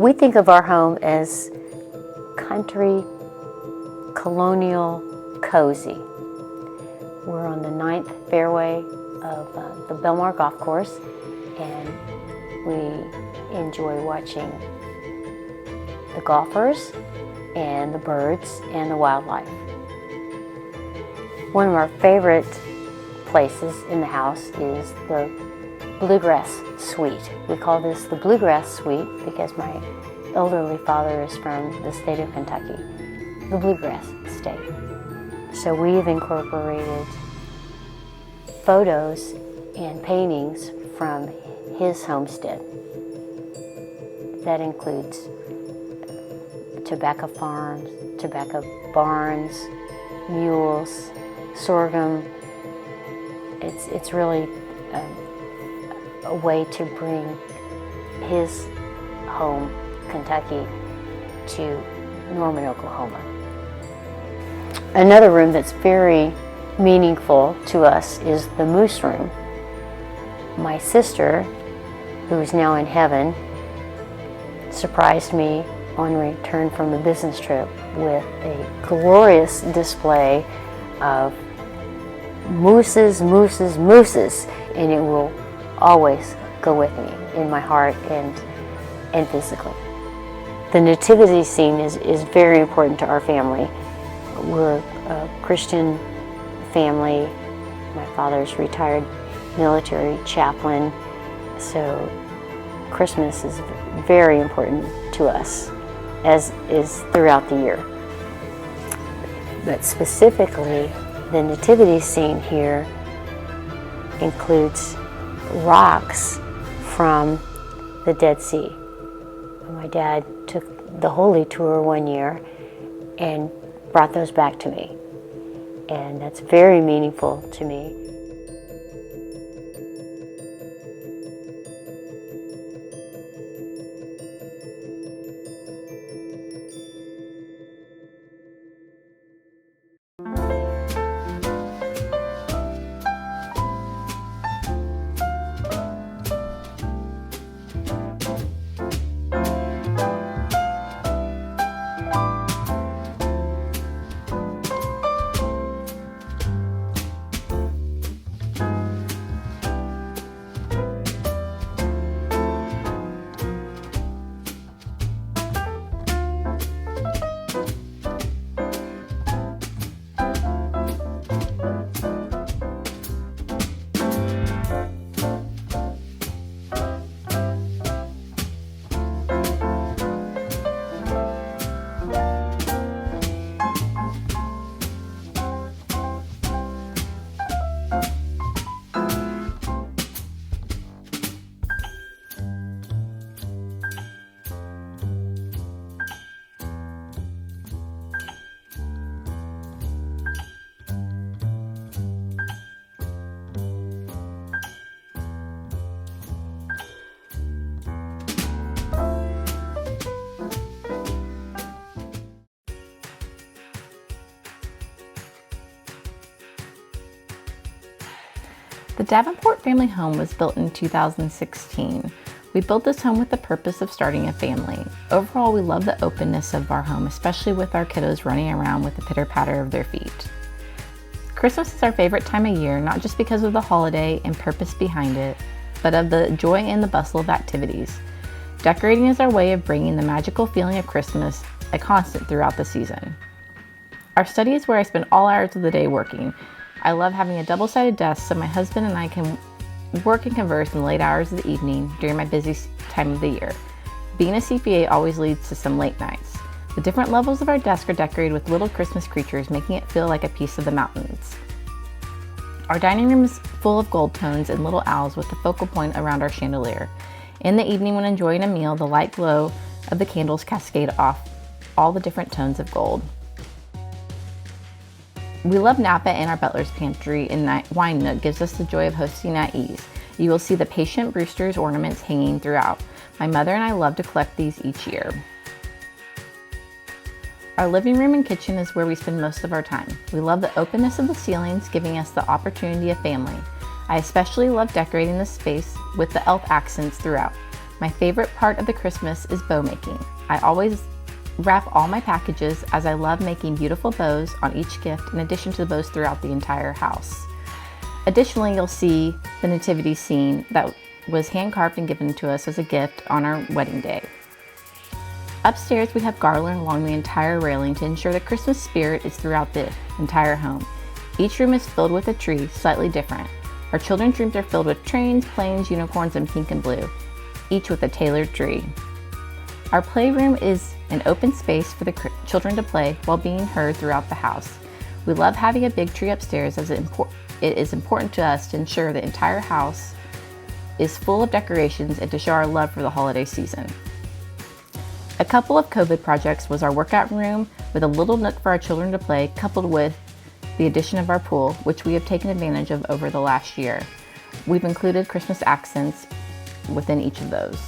We think of our home as country, colonial, cozy. We're on the 9th fairway of the Belmar Golf Course, and we enjoy watching the golfers and the birds and the wildlife. One of our favorite places in the house is the Bluegrass Suite. We call this the Bluegrass Suite because my elderly father is from the state of Kentucky, the Bluegrass State. So we've incorporated photos and paintings from his homestead. That includes tobacco farms, tobacco barns, mules, sorghum. It's really a way to bring his home, Kentucky, to Norman, Oklahoma. Another room that's very meaningful to us is the Moose Room. My sister, who is now in heaven, surprised me on return from the business trip with a glorious display of mooses, and it will always go with me in my heart and physically. The nativity scene is very important to our family. We're a Christian family. My father's retired military chaplain, so Christmas is very important to us, as is throughout the year. But specifically, the nativity scene here includes rocks from the Dead Sea. My dad took the Holy Tour one year and brought those back to me, and that's very meaningful to me. The Davenport family home was built in 2016. We built this home with the purpose of starting a family. Overall, we love the openness of our home, especially with our kiddos running around with the pitter-patter of their feet. Christmas is our favorite time of year, not just because of the holiday and purpose behind it, but of the joy and the bustle of activities. Decorating is our way of bringing the magical feeling of Christmas a constant throughout the season. Our study is where I spend all hours of the day working. I love having a double-sided desk so my husband and I can work and converse in the late hours of the evening during my busy time of the year. Being a CPA always leads to some late nights. The different levels of our desk are decorated with little Christmas creatures, making it feel like a piece of the mountains. Our dining room is full of gold tones and little owls with the focal point around our chandelier. In the evening, when enjoying a meal, the light glow of the candles cascade off all the different tones of gold. We love Napa, and our butler's pantry and wine nook gives us the joy of hosting at ease. You will see the Patient Brewster's ornaments hanging throughout. My mother and I love to collect these each year. Our living room and kitchen is where we spend most of our time. We love the openness of the ceilings, giving us the opportunity of family. I especially love decorating the space with the elf accents throughout. My favorite part of the Christmas is bow making. I always wrap all my packages as I love making beautiful bows on each gift in addition to the bows throughout the entire house. Additionally, you'll see the nativity scene that was hand carved and given to us as a gift on our wedding day. Upstairs, we have garland along the entire railing to ensure the Christmas spirit is throughout the entire home. Each room is filled with a tree, slightly different. Our children's rooms are filled with trains, planes, unicorns, and pink and blue, each with a tailored tree. Our playroom is an open space for the children to play while being heard throughout the house. We love having a big tree upstairs as it is important to us to ensure the entire house is full of decorations and to show our love for the holiday season. A couple of COVID projects was our workout room with a little nook for our children to play, coupled with the addition of our pool, which we have taken advantage of over the last year. We've included Christmas accents within each of those.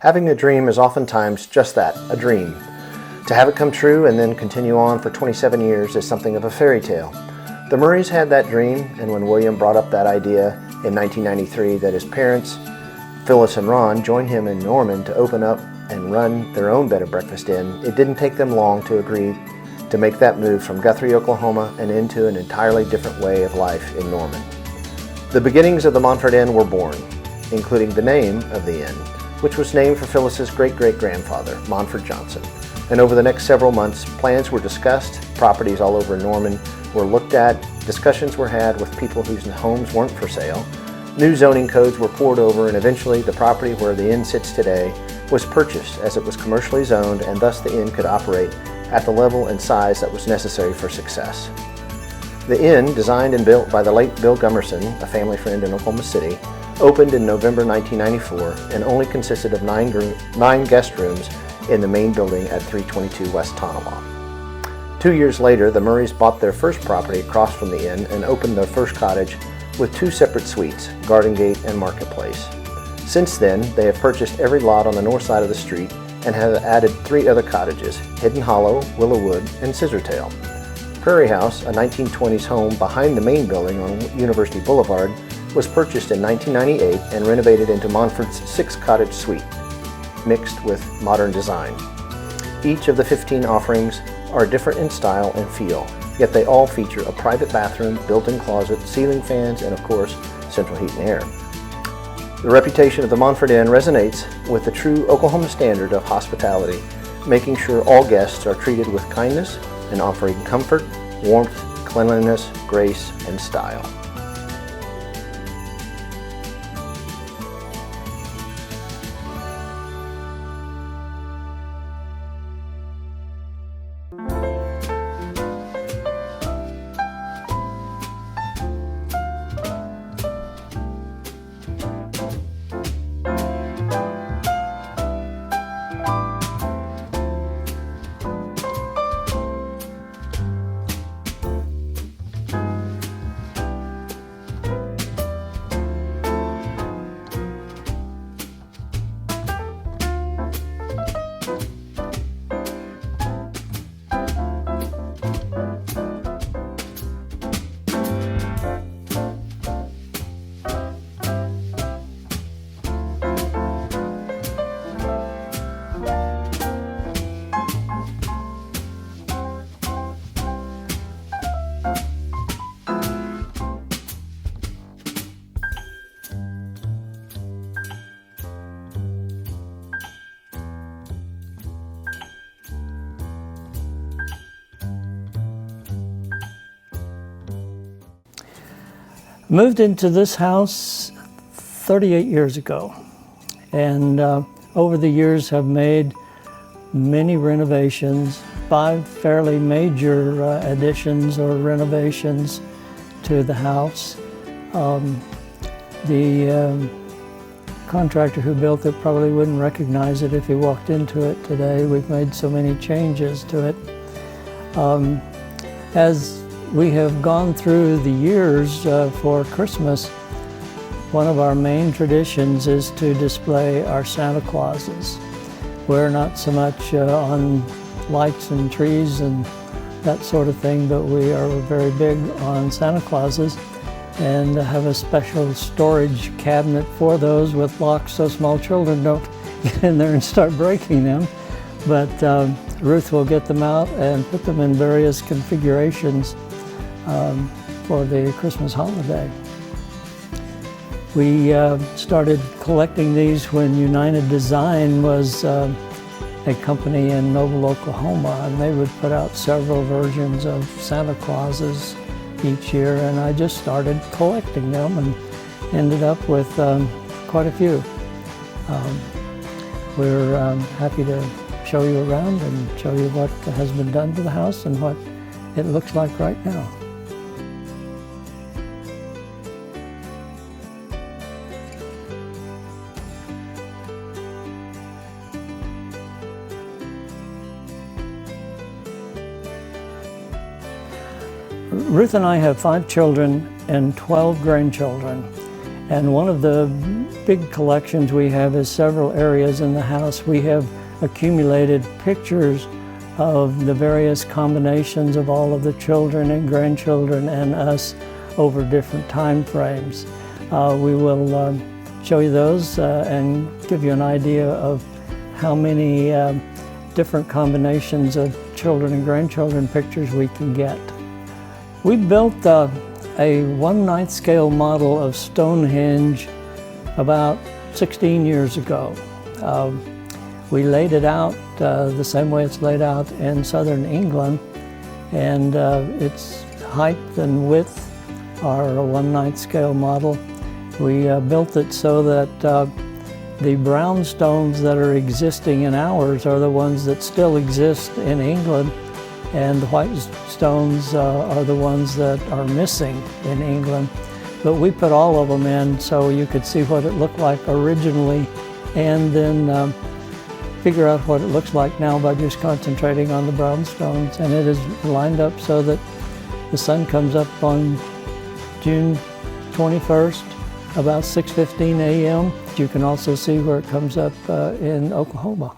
Having a dream is oftentimes just that, a dream. To have it come true and then continue on for 27 years is something of a fairy tale. The Murrays had that dream, and when William brought up that idea in 1993 that his parents, Phyllis and Ron, joined him in Norman to open up and run their own bed and breakfast inn, it didn't take them long to agree to make that move from Guthrie, Oklahoma, and into an entirely different way of life in Norman. The beginnings of the Montford Inn were born, including the name of the inn, which was named for Phyllis's great-great-grandfather, Montford Johnson. And over the next several months, plans were discussed, properties all over Norman were looked at, discussions were had with people whose homes weren't for sale, new zoning codes were poured over, and eventually the property where the inn sits today was purchased as it was commercially zoned, and thus the inn could operate at the level and size that was necessary for success. The inn, designed and built by the late Bill Gummerson, a family friend in Oklahoma City, opened in November 1994 and only consisted of 9 guest rooms in the main building at 322 West Tonawah. 2 years later, the Murrays bought their first property across from the inn and opened their first cottage with 2 separate suites, Garden Gate and Marketplace. Since then, they have purchased every lot on the north side of the street and have added 3 other cottages, Hidden Hollow, Willowwood, and Scissortail. Prairie House, a 1920s home behind the main building on University Boulevard, was purchased in 1998 and renovated into Montford's 6-cottage suite, mixed with modern design. Each of the 15 offerings are different in style and feel. yet they all feature a private bathroom, built-in closet, ceiling fans, and of course, central heat and air. The reputation of the Montford Inn resonates with the true Oklahoma standard of hospitality, making sure all guests are treated with kindness and offering comfort, warmth, cleanliness, grace, and style. Moved into this house 38 years ago, and over the years have made many renovations, 5 fairly major additions or renovations to the house. The contractor who built it probably wouldn't recognize it if he walked into it today. We've made so many changes to it. As we have gone through the years for Christmas, one of our main traditions is to display our Santa Clauses. We're not so much on lights and trees and that sort of thing, but we are very big on Santa Clauses and have a special storage cabinet for those with locks so small children don't get in there and start breaking them. But Ruth will get them out and put them in various configurations for the Christmas holiday. We started collecting these when United Design was a company in Noble, Oklahoma, and they would put out several versions of Santa Clauses each year, and I just started collecting them and ended up with quite a few. We're happy to show you around and show you what has been done to the house and what it looks like right now. Ruth and I have 5 children and 12 grandchildren, and one of the big collections we have is several areas in the house. We have accumulated pictures of the various combinations of all of the children and grandchildren and us over different time frames. We will show you those and give you an idea of how many different combinations of children and grandchildren pictures we can get. We built a 1/9 scale model of Stonehenge about 16 years ago. We laid it out the same way it's laid out in southern England, and its height and width are a 1/9 scale model. We built it so that the brown stones that are existing in ours are the ones that still exist in England, and the white stones are the ones that are missing in England. But we put all of them in so you could see what it looked like originally, and then figure out what it looks like now by just concentrating on the brown stones. And it is lined up so that the sun comes up on June 21st, about 6:15 a.m. You can also see where it comes up in Oklahoma.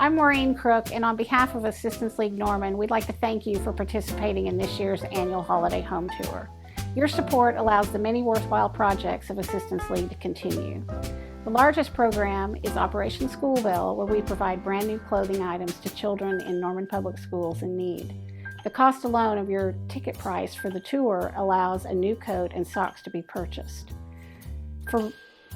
I'm Maureen Crook, and on behalf of Assistance League Norman, we'd like to thank you for participating in this year's annual holiday home tour. Your support allows the many worthwhile projects of Assistance League to continue. The largest program is Operation School Bell, where we provide brand new clothing items to children in Norman Public Schools in need. The cost alone of your ticket price for the tour allows a new coat and socks to be purchased. For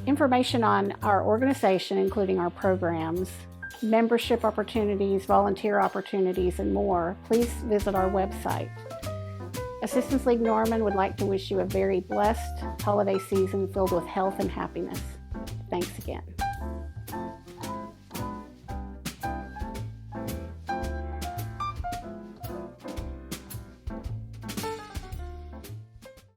information on our organization, including our programs, membership opportunities, volunteer opportunities, and more, please visit our website. Assistance League Norman would like to wish you a very blessed holiday season filled with health and happiness. Thanks again.